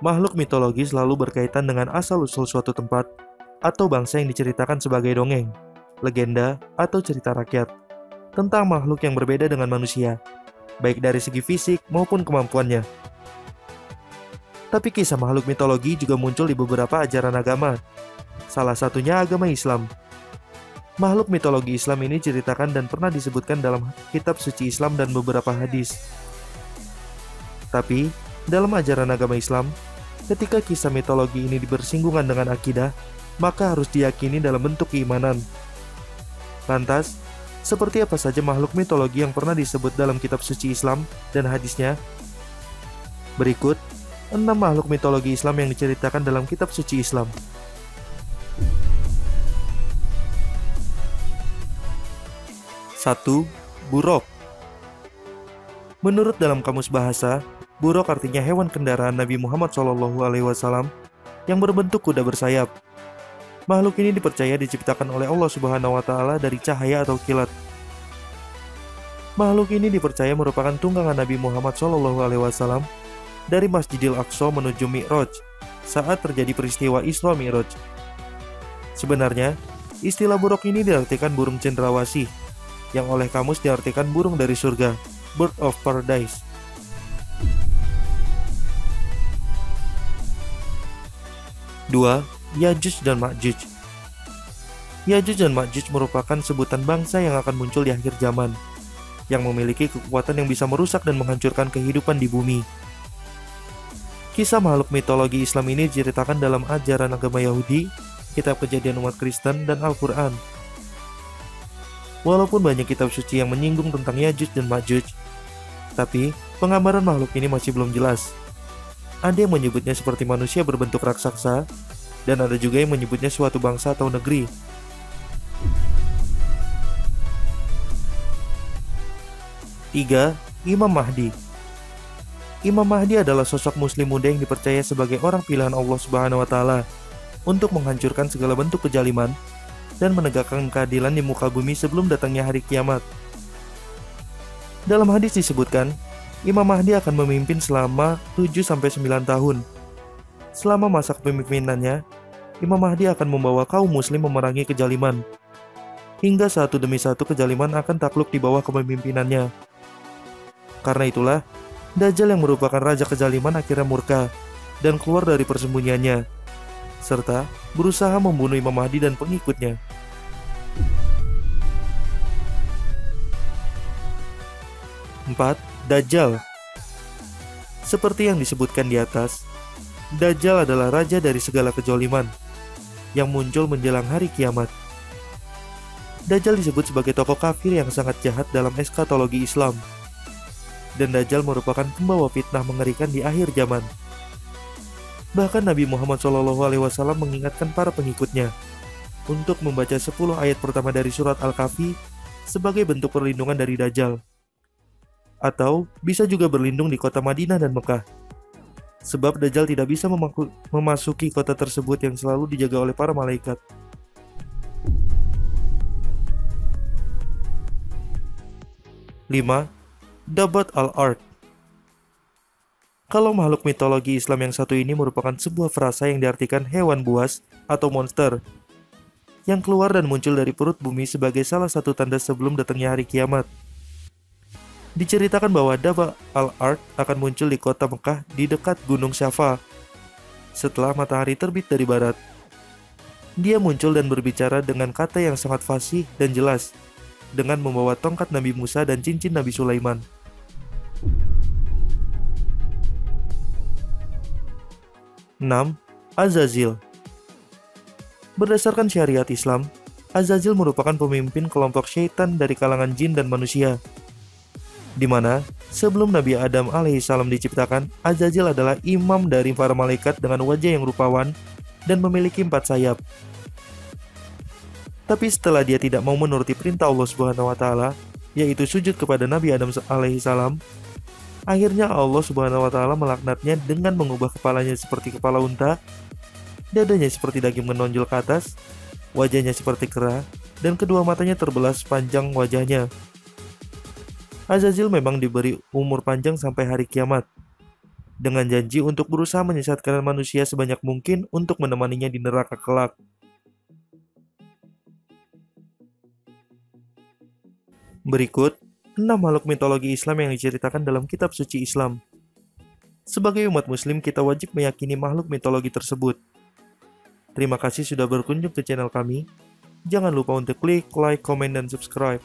Makhluk mitologi selalu berkaitan dengan asal-usul suatu tempat atau bangsa yang diceritakan sebagai dongeng, legenda, atau cerita rakyat tentang makhluk yang berbeda dengan manusia, baik dari segi fisik maupun kemampuannya. Tapi kisah makhluk mitologi juga muncul di beberapa ajaran agama, salah satunya agama Islam. Makhluk mitologi Islam ini diceritakan dan pernah disebutkan dalam kitab suci Islam dan beberapa hadis. Tapi, dalam ajaran agama Islam, ketika kisah mitologi ini bersinggungan dengan akidah, maka harus diyakini dalam bentuk keimanan. Lantas, seperti apa saja makhluk mitologi yang pernah disebut dalam kitab suci Islam dan hadisnya? Berikut 6 makhluk mitologi Islam yang diceritakan dalam kitab suci Islam. 1. Buruk. Menurut dalam kamus bahasa, buruk artinya hewan kendaraan Nabi Muhammad SAW yang berbentuk kuda bersayap. Makhluk ini dipercaya diciptakan oleh Allah Subhanahu wa Ta'ala dari cahaya atau kilat. Makhluk ini dipercaya merupakan tunggangan Nabi Muhammad SAW dari Masjidil Aqsa menuju Mi'raj saat terjadi peristiwa Isra Mi'raj. Sebenarnya, istilah buruk ini diartikan burung cendrawasih, yang oleh kamus diartikan burung dari surga, bird of paradise. 2. Yajuj dan Majuj. Yajuj dan Majuj merupakan sebutan bangsa yang akan muncul di akhir zaman, yang memiliki kekuatan yang bisa merusak dan menghancurkan kehidupan di bumi. Kisah makhluk mitologi Islam ini diceritakan dalam ajaran agama Yahudi, kitab Kejadian umat Kristen, dan Al-Quran. Walaupun banyak kitab suci yang menyinggung tentang Yajuj dan Majuj, tapi penggambaran makhluk ini masih belum jelas. Ada yang menyebutnya seperti manusia berbentuk raksasa, dan ada juga yang menyebutnya suatu bangsa atau negeri. 3. Imam Mahdi. Imam Mahdi adalah sosok muslim muda yang dipercaya sebagai orang pilihan Allah Subhanahu wa Ta'ala untuk menghancurkan segala bentuk kezaliman dan menegakkan keadilan di muka bumi sebelum datangnya hari kiamat. Dalam hadis disebutkan, Imam Mahdi akan memimpin selama 7-9 tahun. Selama masa kepemimpinannya, Imam Mahdi akan membawa kaum muslim memerangi kezaliman, hingga satu demi satu kezaliman akan takluk di bawah kepemimpinannya. Karena itulah, Dajjal yang merupakan raja kezaliman akhirnya murka dan keluar dari persembunyiannya, serta berusaha membunuh Imam Mahdi dan pengikutnya. 4. Dajjal. Seperti yang disebutkan di atas, Dajjal adalah raja dari segala kezaliman yang muncul menjelang hari kiamat. Dajjal disebut sebagai tokoh kafir yang sangat jahat dalam eskatologi Islam, dan Dajjal merupakan pembawa fitnah mengerikan di akhir zaman. Bahkan Nabi Muhammad SAW mengingatkan para pengikutnya untuk membaca 10 ayat pertama dari surat Al-Kahfi sebagai bentuk perlindungan dari Dajjal. Atau bisa juga berlindung di kota Madinah dan Mekah, sebab Dajjal tidak bisa memasuki kota tersebut yang selalu dijaga oleh para malaikat. 5. Dabbat al-Ard. Kalau makhluk mitologi Islam yang satu ini merupakan sebuah frasa yang diartikan hewan buas atau monster yang keluar dan muncul dari perut bumi sebagai salah satu tanda sebelum datangnya hari kiamat. Diceritakan bahwa Dabbat al-Ard akan muncul di kota Mekah di dekat Gunung Syafa setelah matahari terbit dari barat. Dia muncul dan berbicara dengan kata yang sangat fasih dan jelas, dengan membawa tongkat Nabi Musa dan cincin Nabi Sulaiman. 6. Azazil. Berdasarkan syariat Islam, Azazil merupakan pemimpin kelompok syaitan dari kalangan jin dan manusia, di mana sebelum Nabi Adam alaihissalam diciptakan, Azazil adalah imam dari para malaikat dengan wajah yang rupawan dan memiliki 4 sayap. Tapi setelah dia tidak mau menuruti perintah Allah Subhanahu wa Ta'ala, yaitu sujud kepada Nabi Adam alaihissalam, akhirnya Allah Subhanahu wa Ta'ala melaknatnya dengan mengubah kepalanya seperti kepala unta, dadanya seperti daging menonjol ke atas, wajahnya seperti kera, dan kedua matanya terbelah sepanjang wajahnya. Azazil memang diberi umur panjang sampai hari kiamat. dengan janji untuk berusaha menyesatkan manusia sebanyak mungkin untuk menemaninya di neraka kelak. Berikut, 6 makhluk mitologi Islam yang diceritakan dalam kitab suci Islam. Sebagai umat muslim, kita wajib meyakini makhluk mitologi tersebut. Terima kasih sudah berkunjung ke channel kami. Jangan lupa untuk klik, like, komen, dan subscribe.